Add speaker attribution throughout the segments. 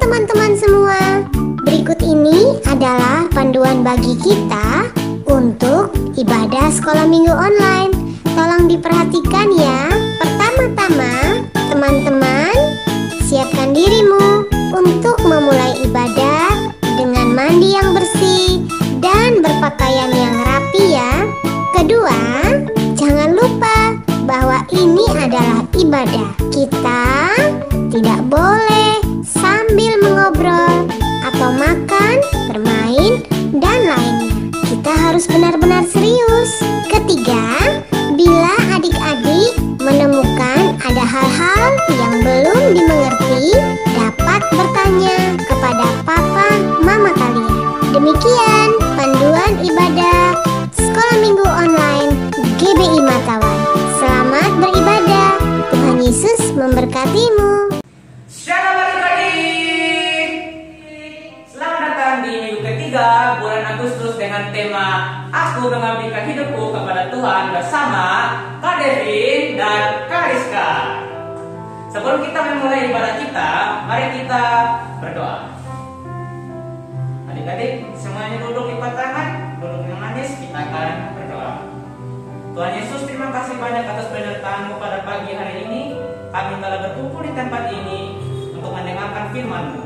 Speaker 1: teman-teman semua, berikut ini adalah panduan bagi kita untuk ibadah sekolah minggu online. Tolong diperhatikan ya. Pertama-tama, teman-teman, siapkan dirimu untuk memulai ibadah dengan mandi yang bersih dan berpakaian yang rapi ya. Kedua, jangan lupa bahwa ini adalah ibadah. Kita tidak boleh sambil mengobrol atau makan, bermain, dan lainnya. Kita harus benar-benar serius. Ketiga, bila adik-adik menemukan ada hal-hal yang belum dimengerti, dapat bertanya kepada papa mama kalian. Demikian panduan ibadah Sekolah Minggu Online GBI Matawai. Selamat beribadah. Tuhan Yesus memberkatimu.
Speaker 2: Shalom adik-adik. Selamat datang di minggu ketiga bulan Agustus dengan tema Aku Mengabdikan Hidupku kepada Tuhan bersama Kak Devin dan Kak Rizka. Sebelum kita memulai ibadah kita, mari kita berdoa. Adik-adik semuanya duduk lipat tangan, duduk yang manis, kita akan berdoa. Tuhan Yesus, terima kasih banyak atas penyertaan-Mu pada pagi hari ini. Kami telah berkumpul di tempat ini untuk mendengarkan firman-Mu.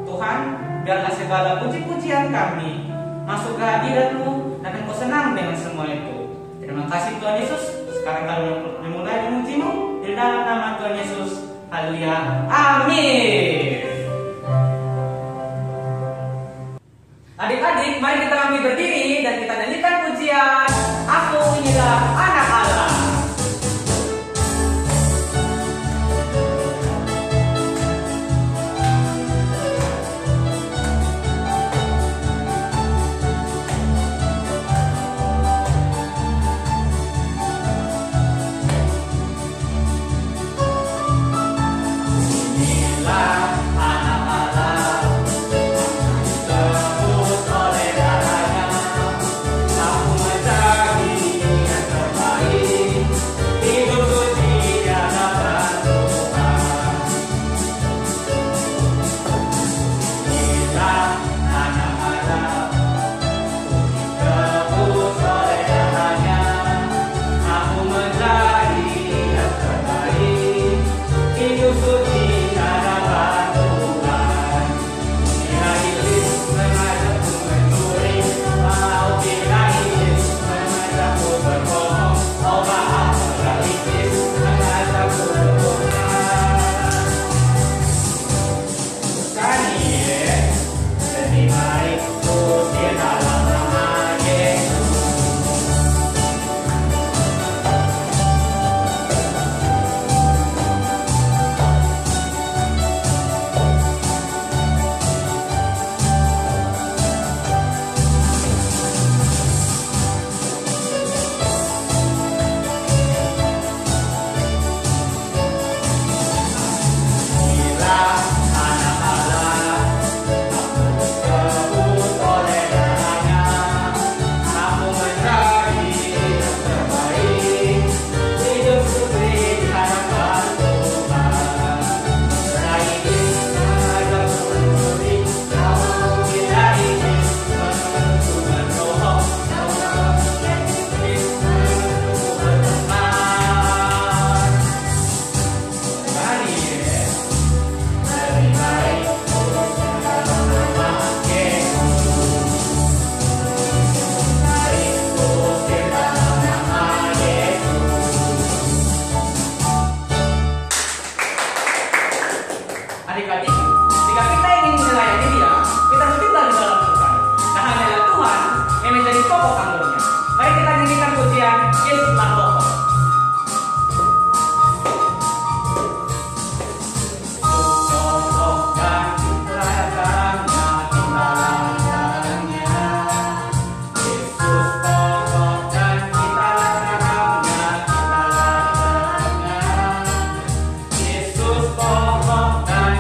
Speaker 2: Tuhan, biarlah segala puji-pujian kami masuk ke hadirat-Mu dan Engkau senang dengan semua itu. Terima kasih Tuhan Yesus. Sekarang kami memulai memuji-Mu di dalam nama Tuhan Yesus. Haleluya. Amin. Adik-adik, mari kita kami berdiri dan kita nyanyikan pujian Aku Inilah Anak Allah. Adik-adik, jika kita ingin melayani Dia, kita harus tinggal di dalam Tuhan. Dan hanyalah Tuhan yang menjadi pokok anggurnya. Mari kita nyanyikan pujian Yesuslah pokok.
Speaker 3: Yesus pokok dan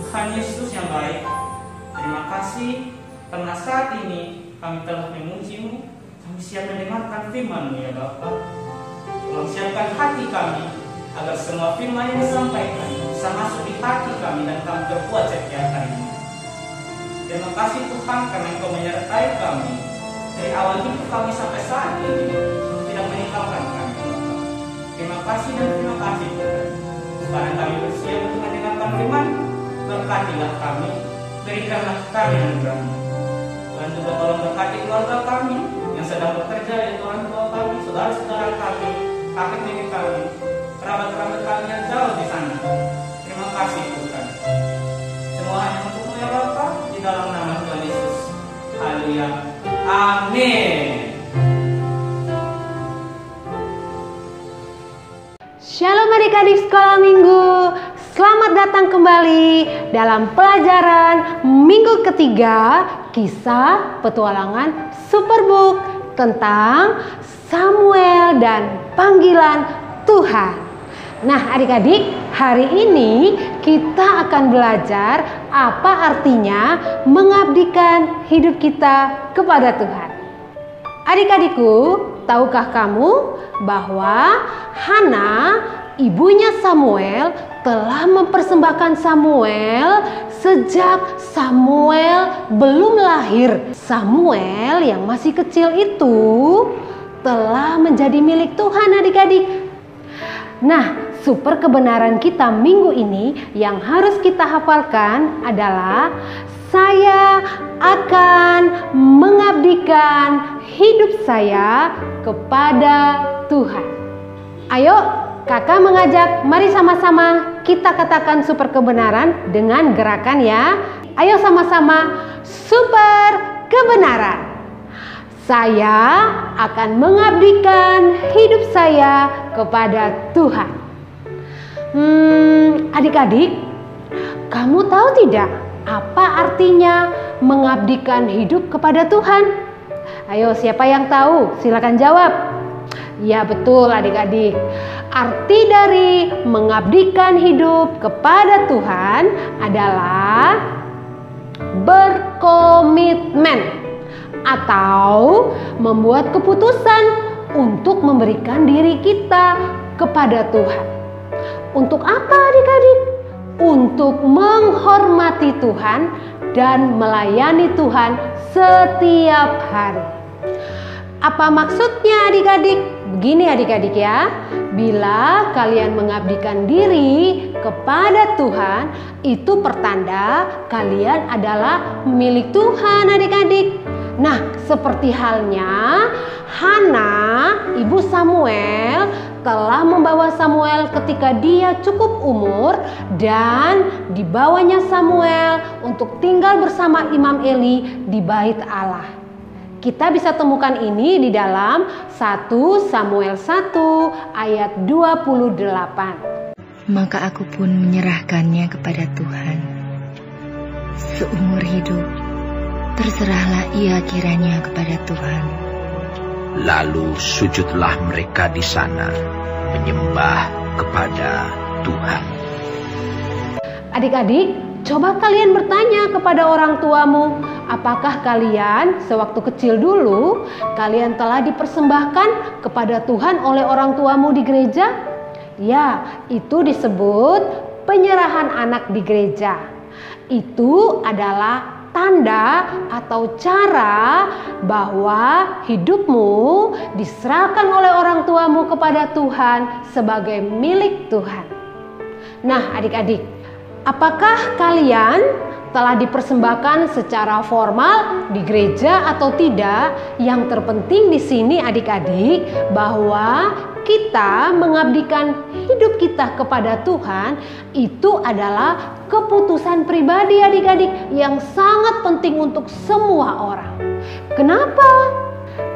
Speaker 2: Tuhan Yesus yang baik, terima kasih karena saat ini kami telah memuji-Mu. Kami siap mendengarkan firman-Mu ya Bapa. Tolong siapkan hati kami agar semua firman yang disampaikan bisa masuk di hati kami dan kami berbuat setiap hari ini. Terima kasih Tuhan karena Engkau menyertai kami dari awal hidup kami sampai saat ini, tidak meninggalkan kami. Terima kasih dan terima kasih Tuhan. Sekarang kami bersiap untuk mendengarkan firman. Berkatilah kami, berikanlah kami anugerah-Mu. Tuhan juga tolong berkati keluarga kami yang sedang bekerja, yaitu orang tua kami, saudara-saudara kami, kakek nenek kami, kerabat-kerabat kami yang jauh di sana. Terima kasih Tuhan. Semua hanya untuk-Mu ya Bapa, di dalam nama Tuhan Yesus. Haleluya. Amin.
Speaker 3: Shalom adik-adik sekolah minggu. Selamat datang kembali dalam pelajaran minggu ketiga kisah petualangan Superbook tentang Samuel dan panggilan Tuhan. Nah adik-adik, hari ini kita akan belajar apa artinya mengabdikan hidup kita kepada Tuhan. Adik-adikku, tahukah kamu bahwa Hana ibunya Samuel telah mempersembahkan Samuel sejak Samuel belum lahir. Samuel yang masih kecil itu telah menjadi milik Tuhan adik-adik. Nah, super kebenaran kita minggu ini yang harus kita hafalkan adalah saya akan mengabdikan hidup saya kepada Tuhan. Ayo, kakak mengajak, mari sama-sama kita katakan super kebenaran dengan gerakan ya. Ayo sama-sama, super kebenaran. Saya akan mengabdikan hidup saya kepada Tuhan. Adik-adik, kamu tahu tidak apa artinya mengabdikan hidup kepada Tuhan? Ayo, siapa yang tahu? Silakan jawab. Ya betul adik-adik. Arti dari mengabdikan hidup kepada Tuhan adalah berkomitmen atau membuat keputusan untuk memberikan diri kita kepada Tuhan. Untuk apa adik-adik? Untuk menghormati Tuhan dan melayani Tuhan setiap hari. Apa maksudnya adik-adik? Begini adik-adik ya, bila kalian mengabdikan diri kepada Tuhan, itu pertanda kalian adalah milik Tuhan adik-adik. Nah, seperti halnya Hana, ibu Samuel, telah membawa Samuel ketika dia cukup umur dan dibawanya Samuel untuk tinggal bersama Imam Eli di Bait Allah. Kita bisa temukan ini di dalam 1 Samuel 1 ayat 28.
Speaker 4: Maka aku pun menyerahkannya kepada Tuhan. Seumur hidup, terserahlah ia kiranya kepada Tuhan.
Speaker 5: Lalu sujudlah mereka di sana, menyembah kepada Tuhan.
Speaker 3: Adik-adik, coba kalian bertanya kepada orang tuamu, apakah kalian sewaktu kecil dulu kalian telah dipersembahkan kepada Tuhan oleh orang tuamu di gereja? Ya, itu disebut penyerahan anak di gereja. Itu adalah tanda atau cara bahwa hidupmu diserahkan oleh orang tuamu kepada Tuhan sebagai milik Tuhan. Nah, adik-adik, apakah kalian telah dipersembahkan secara formal di gereja atau tidak? Yang terpenting di sini adik-adik bahwa kita mengabdikan hidup kita kepada Tuhan itu adalah keputusan pribadi adik-adik yang sangat penting untuk semua orang. Kenapa?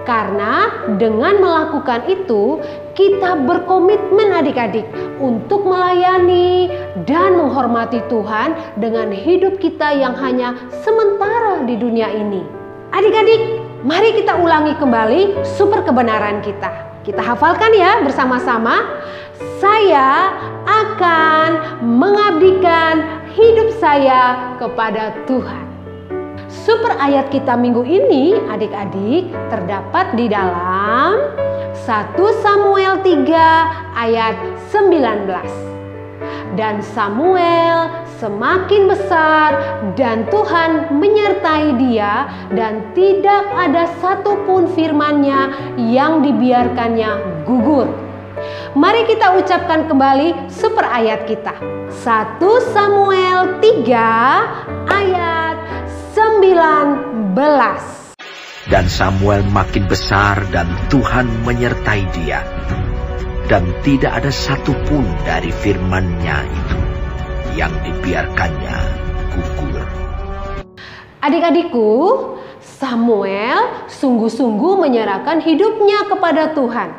Speaker 3: Karena dengan melakukan itu kita berkomitmen adik-adik untuk melayani dan menghormati Tuhan dengan hidup kita yang hanya sementara di dunia ini. Adik-adik, mari kita ulangi kembali super kebenaran kita. Kita hafalkan ya bersama-sama. Saya akan mengabdikan hidup saya kepada Tuhan. Super ayat kita minggu ini adik-adik terdapat di dalam 1 Samuel 3 ayat 19. Dan Samuel semakin besar dan Tuhan menyertai dia dan tidak ada satupun firman-Nya yang dibiarkannya gugur. Mari kita ucapkan kembali super ayat kita. 1 Samuel 3 ayat 19.
Speaker 5: Dan Samuel makin besar dan Tuhan menyertai dia. Dan tidak ada satupun dari firman-Nya itu yang dibiarkannya gugur.
Speaker 3: Adik-adikku, Samuel sungguh-sungguh menyerahkan hidupnya kepada Tuhan.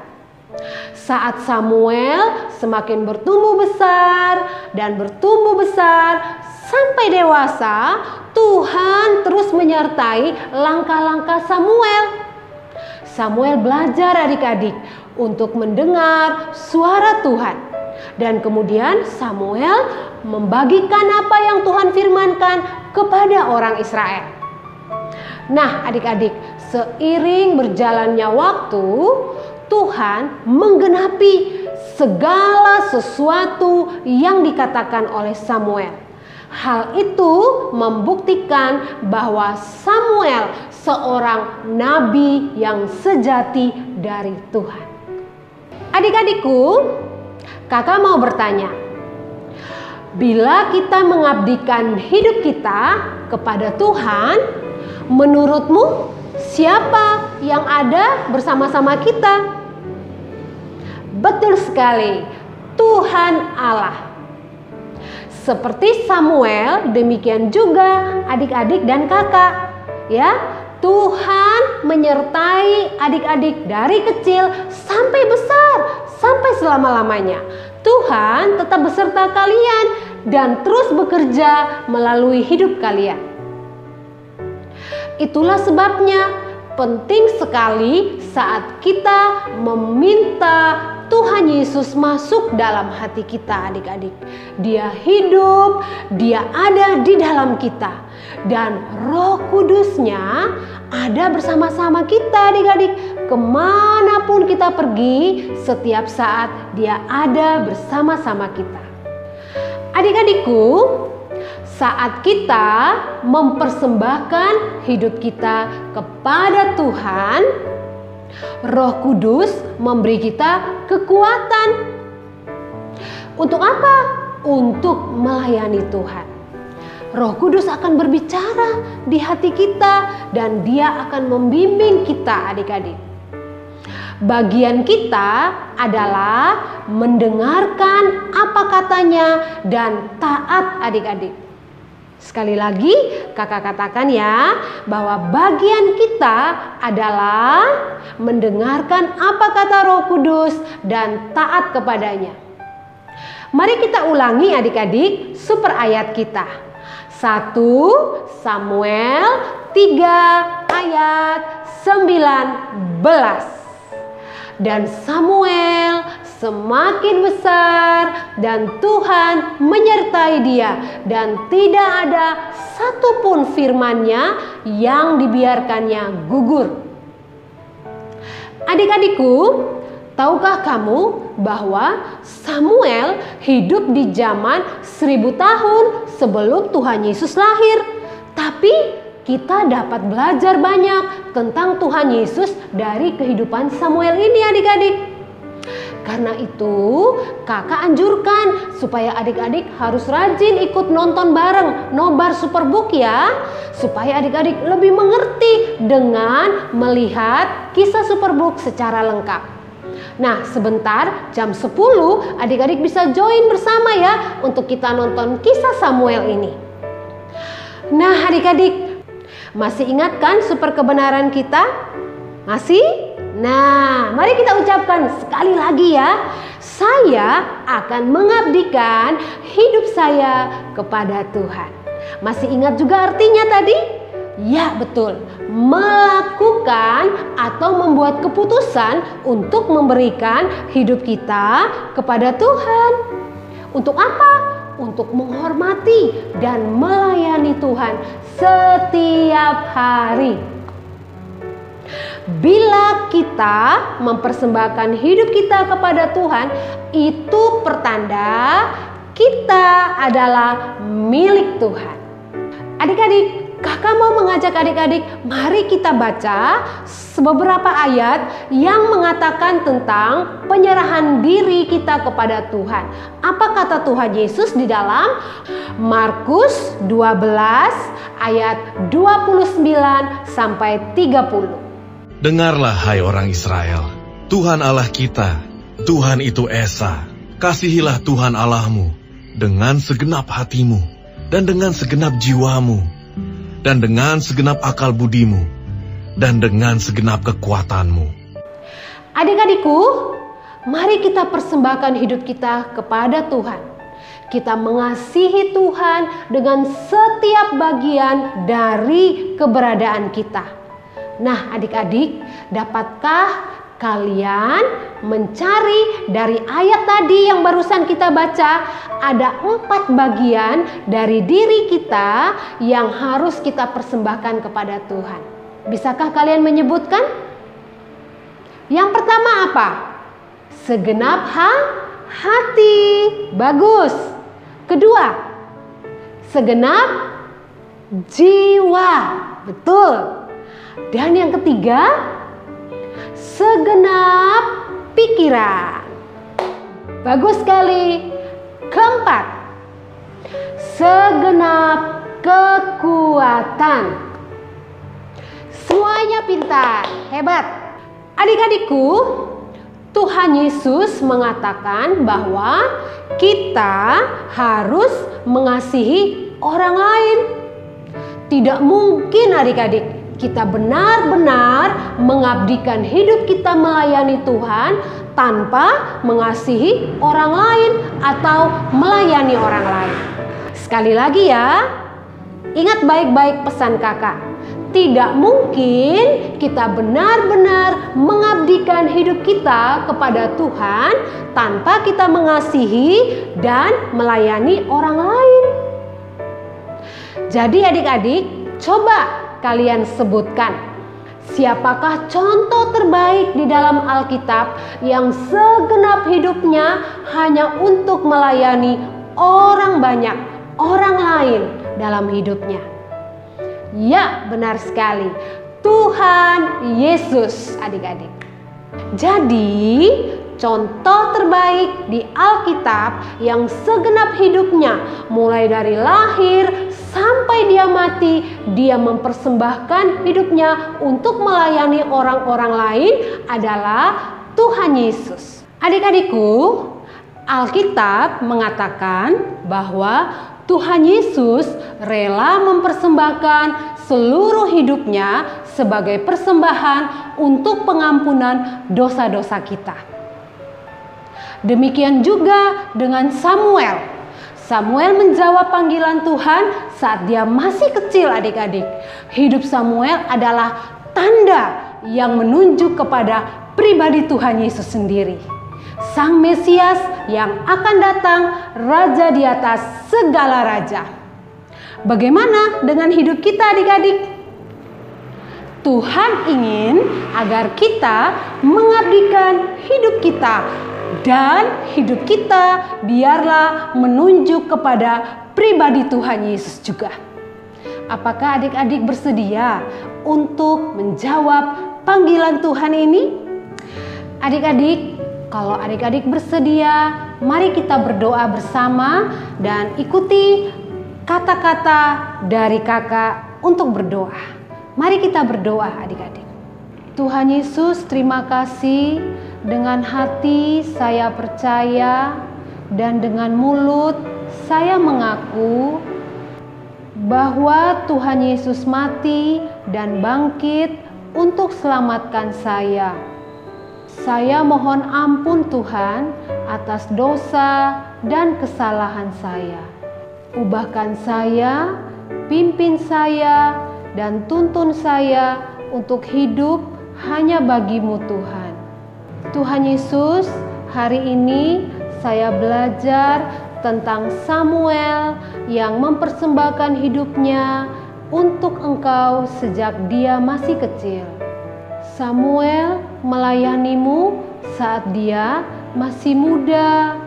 Speaker 3: Saat Samuel semakin bertumbuh besar dan bertumbuh besar sampai dewasa, Tuhan terus menyertai langkah-langkah Samuel. Samuel belajar adik-adik untuk mendengar suara Tuhan. Dan kemudian Samuel membagikan apa yang Tuhan firmankan kepada orang Israel. Nah adik-adik, seiring berjalannya waktu, Tuhan menggenapi segala sesuatu yang dikatakan oleh Samuel. Hal itu membuktikan bahwa Samuel seorang nabi yang sejati dari Tuhan. Adik-adikku, kakak mau bertanya, bila kita mengabdikan hidup kita kepada Tuhan, menurutmu siapa yang ada bersama-sama kita? Betul sekali, Tuhan Allah. Seperti Samuel, demikian juga adik-adik dan kakak. Ya, Tuhan menyertai adik-adik dari kecil sampai besar, sampai selama-lamanya. Tuhan tetap beserta kalian dan terus bekerja melalui hidup kalian. Itulah sebabnya penting sekali saat kita meminta Tuhan Yesus masuk dalam hati kita, adik-adik. Dia hidup, dia ada di dalam kita. Dan Roh Kudusnya ada bersama-sama kita, adik-adik. Kemanapun kita pergi, setiap saat dia ada bersama-sama kita. Adik-adikku, saat kita mempersembahkan hidup kita kepada Tuhan, Roh Kudus memberi kita kekuatan. Untuk apa? Untuk melayani Tuhan. Roh Kudus akan berbicara di hati kita dan dia akan membimbing kita, adik-adik. Bagian kita adalah mendengarkan apa katanya dan taat, adik-adik. Sekali lagi kakak katakan ya, bahwa bagian kita adalah mendengarkan apa kata Roh Kudus dan taat kepadanya. Mari kita ulangi adik-adik super ayat kita. 1 Samuel 3 ayat 19. Dan Samuel semakin besar dan Tuhan menyertai dia, dan tidak ada satupun firman-Nya yang dibiarkannya gugur. Adik-adikku, tahukah kamu bahwa Samuel hidup di zaman 1000 tahun sebelum Tuhan Yesus lahir? Tapi kita dapat belajar banyak tentang Tuhan Yesus dari kehidupan Samuel ini, adik-adik. Karena itu kakak anjurkan supaya adik-adik harus rajin ikut nonton bareng Nobar Superbook ya, supaya adik-adik lebih mengerti dengan melihat kisah Superbook secara lengkap. Nah, sebentar jam 10 adik-adik bisa join bersama ya untuk kita nonton kisah Samuel ini. Nah, adik-adik, masih ingat kan super kebenaran kita? Masih? Nah, mari kita ucapkan sekali lagi ya. Saya akan mengabdikan hidup saya kepada Tuhan. Masih ingat juga artinya tadi? Ya, betul. Melakukan atau membuat keputusan untuk memberikan hidup kita kepada Tuhan. Untuk apa? Untuk menghormati dan melayani Tuhan setiap hari. Bila kita mempersembahkan hidup kita kepada Tuhan, itu pertanda kita adalah milik Tuhan. Adik-adik, kakak mau mengajak adik-adik, mari kita baca beberapa ayat yang mengatakan tentang penyerahan diri kita kepada Tuhan. Apa kata Tuhan Yesus di dalam Markus 12 ayat 29 sampai 30.
Speaker 6: Dengarlah hai orang Israel, Tuhan Allah kita, Tuhan itu Esa. Kasihilah Tuhan Allahmu dengan segenap hatimu, dan dengan segenap jiwamu, dan dengan segenap akal budimu, dan dengan segenap kekuatanmu.
Speaker 3: Adik-adikku, mari kita persembahkan hidup kita kepada Tuhan. Kita mengasihi Tuhan dengan setiap bagian dari keberadaan kita. Nah, adik-adik, dapatkah kalian mencari dari ayat tadi yang barusan kita baca? Ada 4 bagian dari diri kita yang harus kita persembahkan kepada Tuhan. Bisakah kalian menyebutkan? Yang pertama apa? Segenap hati. Bagus. Kedua, segenap jiwa. Betul. Dan yang ketiga, segenap pikiran. Bagus sekali. Keempat, segenap kekuatan. Semuanya pintar, hebat. Adik-adikku, Tuhan Yesus mengatakan bahwa kita harus mengasihi orang lain. Tidak mungkin adik-adik kita benar-benar mengabdikan hidup kita melayani Tuhan tanpa mengasihi orang lain atau melayani orang lain. Sekali lagi ya, ingat baik-baik pesan kakak. Tidak mungkin kita benar-benar mengabdikan hidup kita kepada Tuhan tanpa kita mengasihi dan melayani orang lain. Jadi adik-adik, coba kalian sebutkan, siapakah contoh terbaik di dalam Alkitab yang segenap hidupnya hanya untuk melayani orang banyak, orang lain dalam hidupnya? Ya, benar sekali. Tuhan Yesus, adik-adik. Jadi, contoh terbaik di Alkitab yang segenap hidupnya, mulai dari lahir sampai dia mati, dia mempersembahkan hidupnya untuk melayani orang-orang lain adalah Tuhan Yesus. Adik-adikku, Alkitab mengatakan bahwa Tuhan Yesus rela mempersembahkan seluruh hidupnya sebagai persembahan untuk pengampunan dosa-dosa kita. Demikian juga dengan Samuel. Samuel menjawab panggilan Tuhan saat dia masih kecil, adik-adik. Hidup Samuel adalah tanda yang menunjuk kepada pribadi Tuhan Yesus sendiri. Sang Mesias yang akan datang, Raja di atas segala raja. Bagaimana dengan hidup kita, adik-adik? Tuhan ingin agar kita mengabdikan hidup kita, dan hidup kita biarlah menunjuk kepada pribadi Tuhan Yesus juga. Apakah adik-adik bersedia untuk menjawab panggilan Tuhan ini? Adik-adik, kalau adik-adik bersedia, mari kita berdoa bersama dan ikuti kata-kata dari kakak untuk berdoa. Mari kita berdoa, adik-adik. Tuhan Yesus, terima kasih. Dengan hati saya percaya dan dengan mulut saya mengaku bahwa Tuhan Yesus mati dan bangkit untuk selamatkan saya. Saya mohon ampun Tuhan atas dosa dan kesalahan saya. Ubahkan saya, pimpin saya, dan tuntun saya untuk hidup hanya bagi-Mu Tuhan. Tuhan Yesus, hari ini saya belajar tentang Samuel yang mempersembahkan hidupnya untuk Engkau sejak dia masih kecil. Samuel melayani-Mu saat dia masih muda.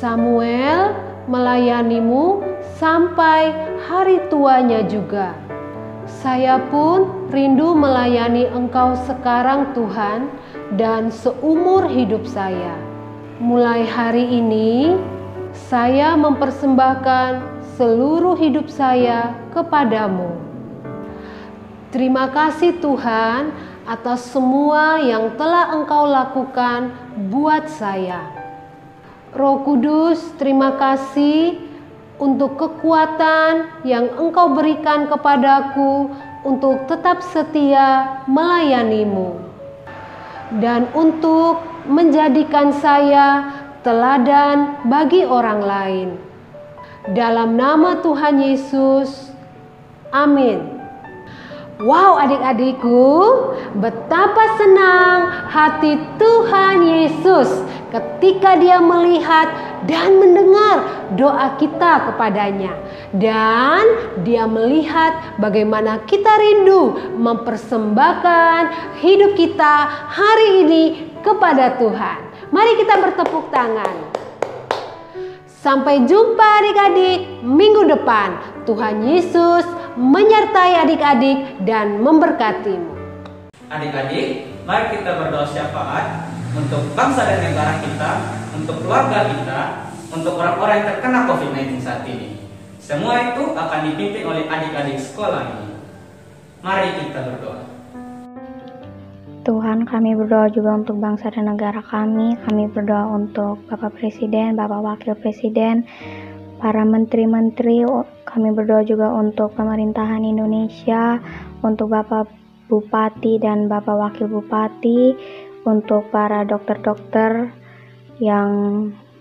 Speaker 3: Samuel melayani-Mu sampai hari tuanya juga. Saya pun rindu melayani Engkau sekarang Tuhan dan seumur hidup saya. Mulai hari ini, saya mempersembahkan seluruh hidup saya kepadamu. Terima kasih Tuhan atas semua yang telah Engkau lakukan buat saya. Roh Kudus, terima kasih untuk kekuatan yang Engkau berikan kepadaku untuk tetap setia melayani-Mu. Dan untuk menjadikan saya teladan bagi orang lain. Dalam nama Tuhan Yesus, amin. Wow, adik-adikku, betapa senang hati Tuhan Yesus ketika Dia melihat dan mendengar doa kita kepadanya. Dan Dia melihat bagaimana kita rindu mempersembahkan hidup kita hari ini kepada Tuhan. Mari kita bertepuk tangan. Sampai jumpa adik-adik minggu depan. Tuhan Yesus menyertai adik-adik dan memberkatimu.
Speaker 2: Adik-adik, mari kita berdoa syafaat untuk bangsa dan negara kita, untuk keluarga kita, untuk orang-orang yang terkena COVID-19 saat ini. Semua itu akan dipimpin oleh adik-adik sekolah ini. Mari kita berdoa.
Speaker 7: Tuhan, kami berdoa juga untuk bangsa dan negara kami. Kami berdoa untuk Bapak Presiden, Bapak Wakil Presiden, para menteri-menteri. Kami berdoa juga untuk pemerintahan Indonesia, untuk Bapak Bupati dan Bapak Wakil Bupati, untuk para dokter-dokter yang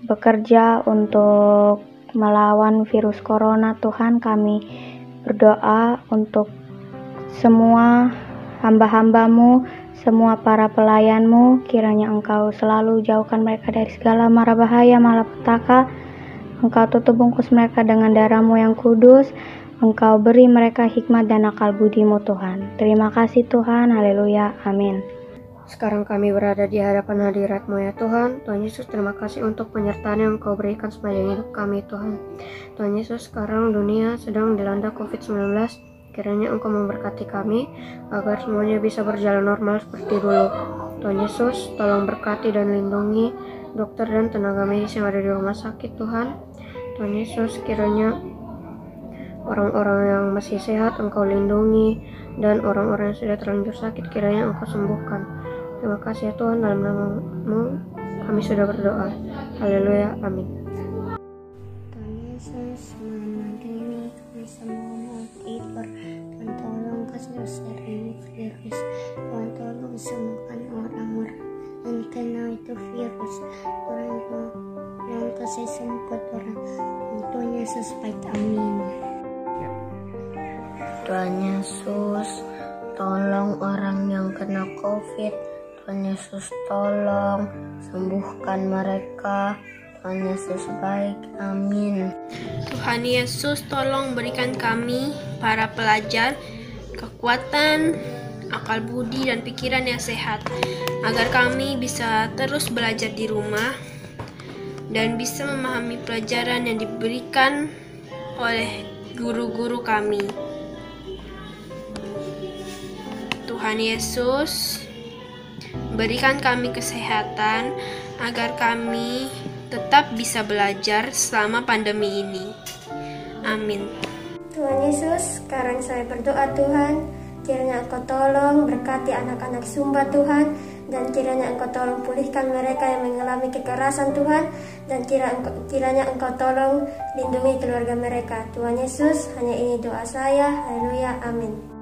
Speaker 7: bekerja untuk melawan virus corona. Tuhan, kami berdoa untuk semua hamba-hambamu, semua para pelayanmu, kiranya Engkau selalu jauhkan mereka dari segala mara bahaya, malapetaka. Engkau tutup bungkus mereka dengan darah-Mu yang kudus. Engkau beri mereka hikmat dan akal budi-Mu, Tuhan. Terima kasih Tuhan, haleluya, amin. Sekarang kami berada di hadapan hadirat-Mu ya Tuhan. Tuhan Yesus, terima kasih untuk penyertaan yang Engkau berikan sepanjang hidup kami Tuhan. Tuhan Yesus, sekarang dunia sedang dilanda COVID-19. Kiranya Engkau memberkati kami agar semuanya bisa berjalan normal seperti dulu. Tuhan Yesus, tolong berkati dan lindungi dokter dan tenaga medis yang ada di rumah sakit Tuhan. Tuhan Yesus, kiranya orang-orang yang masih sehat Engkau lindungi, dan orang-orang yang sudah terlanjur sakit kiranya Engkau sembuhkan. Terima kasih ya Tuhan, dalam nama-Mu kami sudah berdoa. Haleluya, amin.
Speaker 1: Tuhan Yesus, malam ini kami semua mau tidur. Tuhan tolong kasih usir ini virus. Tuhan tolong sembuhkan orang-orang yang kena itu virus. Tuhan kasih sembuh orang. Tuhan Yesus baik, amin.
Speaker 8: Tuhan Yesus, tolong orang yang kena COVID. Tuhan Yesus, tolong sembuhkan mereka. Tuhan Yesus baik, amin.
Speaker 9: Tuhan Yesus, tolong berikan kami, para pelajar, kekuatan, akal budi, dan pikiran yang sehat, agar kami bisa terus belajar di rumah dan bisa memahami pelajaran yang diberikan oleh guru-guru kami. Tuhan Yesus, berikan kami kesehatan agar kami tetap bisa belajar selama pandemi ini. Amin.
Speaker 1: Tuhan Yesus, sekarang saya berdoa Tuhan, kiranya Engkau tolong berkati anak-anak Sumba Tuhan, dan kiranya Engkau tolong pulihkan mereka yang mengalami kekerasan Tuhan, dan kiranya Engkau tolong lindungi keluarga mereka. Tuhan Yesus, hanya ini doa saya. Haleluya, amin.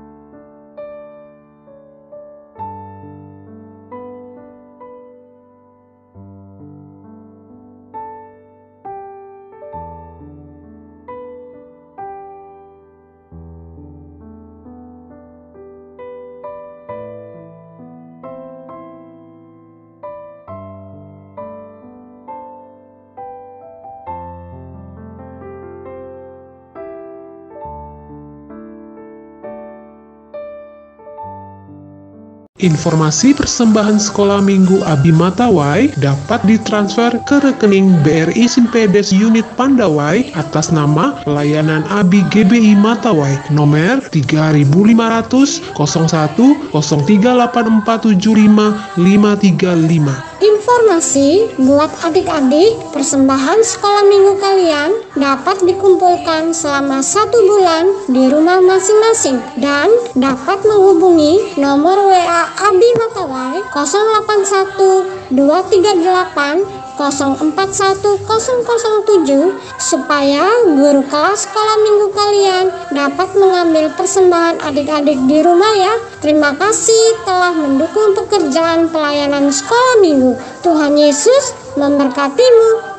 Speaker 10: Informasi persembahan sekolah minggu Abi Matawai dapat ditransfer ke rekening BRI Sinpedes Unit Pandawai atas nama Pelayanan Abi GBI Matawai nomor 3500 01 038475 535.
Speaker 1: Informasi buat adik-adik, persembahan sekolah minggu kalian dapat dikumpulkan selama 1 bulan di rumah masing-masing dan dapat menghubungi nomor WA Abi Matawai 081 238 041007 supaya guru kelas sekolah minggu kalian dapat mengambil persembahan adik-adik di rumah ya. Terima kasih telah mendukung pekerjaan pelayanan sekolah minggu. Tuhan Yesus memberkatimu.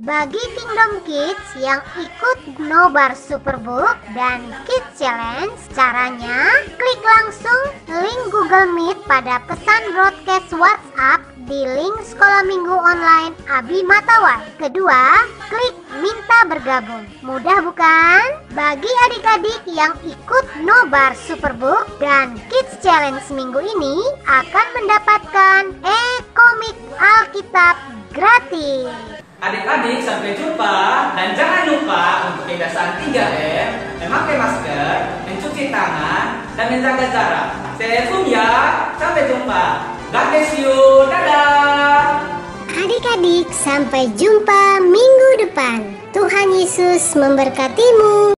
Speaker 1: Bagi Kingdom Kids yang ikut Nobar Superbook dan Kids Challenge, caranya klik langsung link Google Meet pada pesan broadcast WhatsApp di link Sekolah Minggu Online Abi Matawai. Kedua, klik minta bergabung. Mudah bukan? Bagi adik-adik yang ikut Nobar Superbook dan Kids Challenge minggu ini akan mendapatkan e-komik Alkitab gratis.
Speaker 2: Adik-adik, sampai jumpa dan jangan lupa untuk kebiasaan 3M, memakai masker, mencuci tangan, dan menjaga jarak. Saya Fum ya, sampai jumpa. God bless you, dadah.
Speaker 1: Adik-adik, sampai jumpa minggu depan. Tuhan Yesus memberkatimu.